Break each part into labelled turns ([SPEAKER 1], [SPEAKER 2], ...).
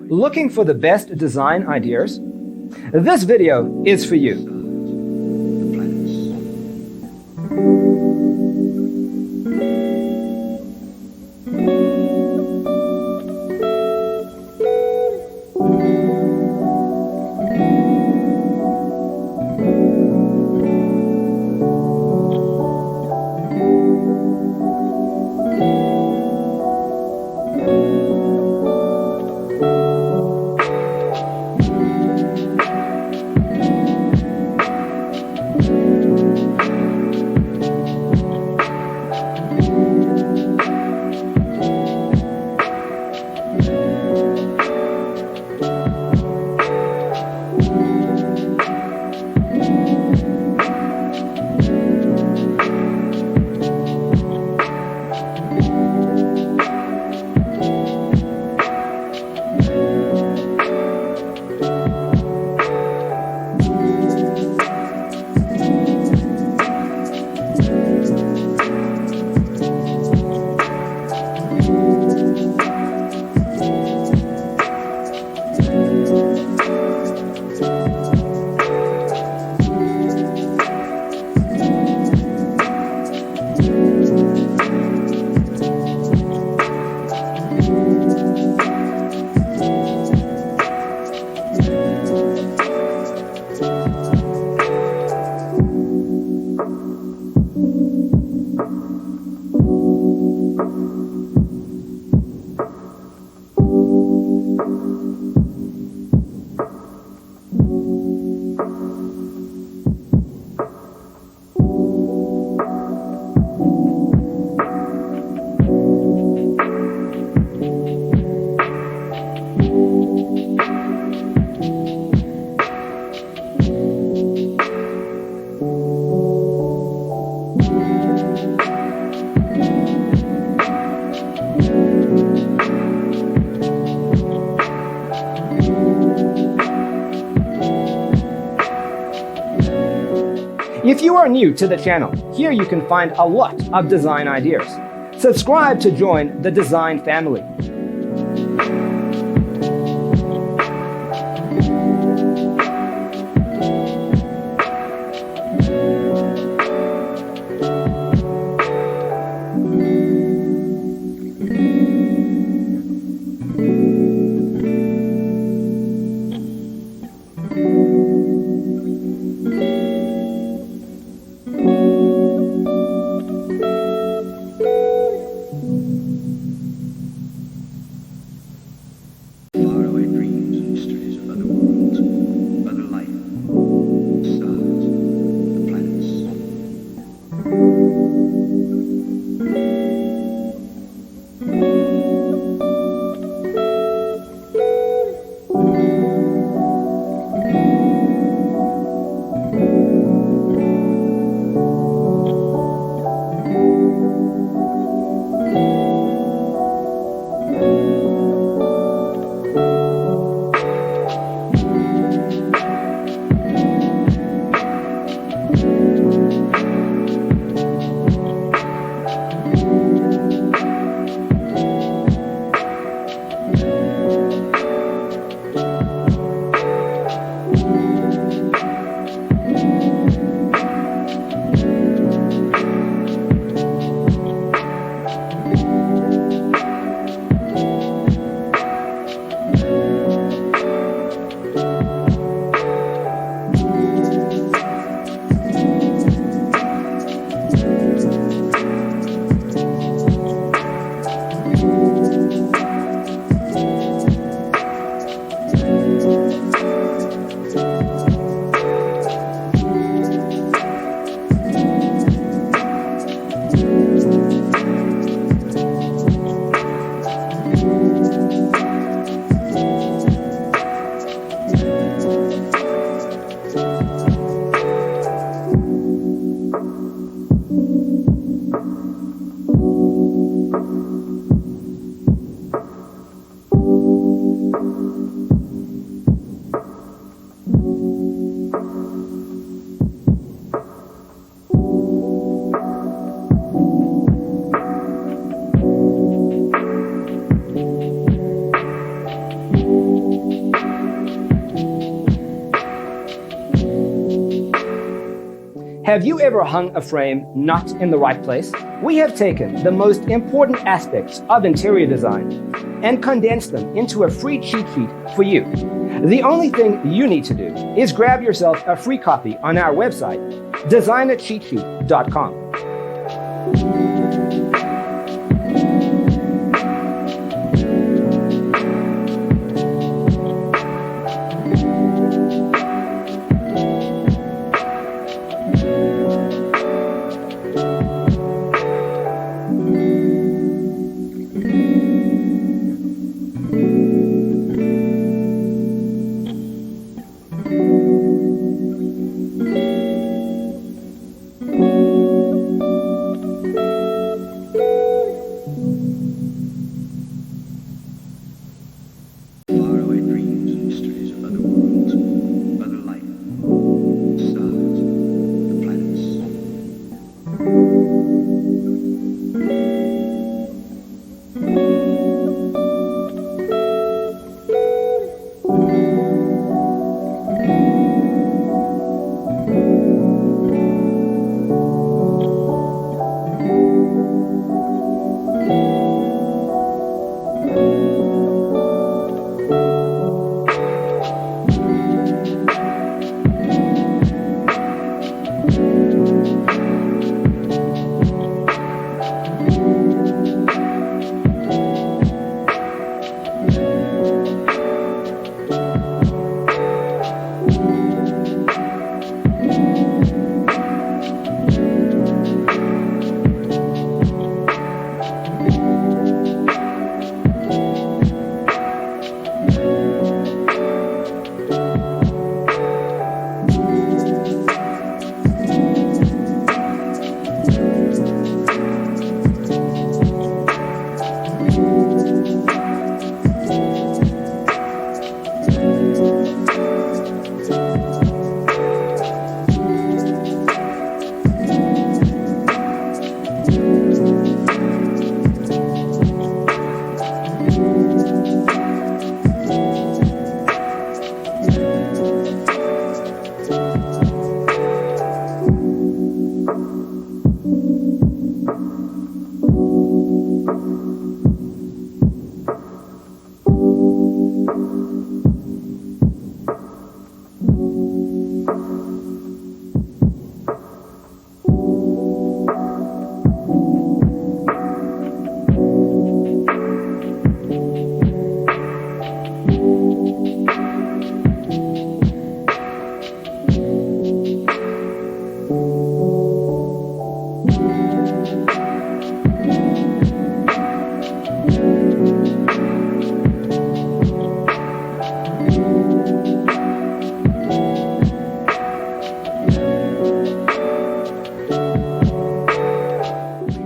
[SPEAKER 1] Looking for the best design ideas? This video is for you. If you are new to the channel, here you can find a lot of design ideas. Subscribe to join the design family. Have you ever hung a frame not in the right place? We have taken the most important aspects of interior design and condensed them into a free cheat sheet for you. The only thing you need to do is grab yourself a free copy on our website, designercheatsheet.com.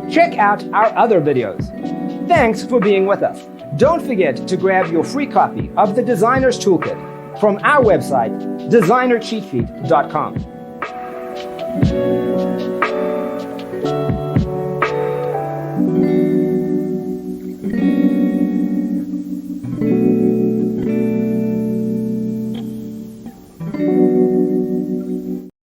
[SPEAKER 1] Check out our other videos. Thanks for being with us. Don't forget to grab your free copy of the Designer's Toolkit from our website, designercheatsheet.com.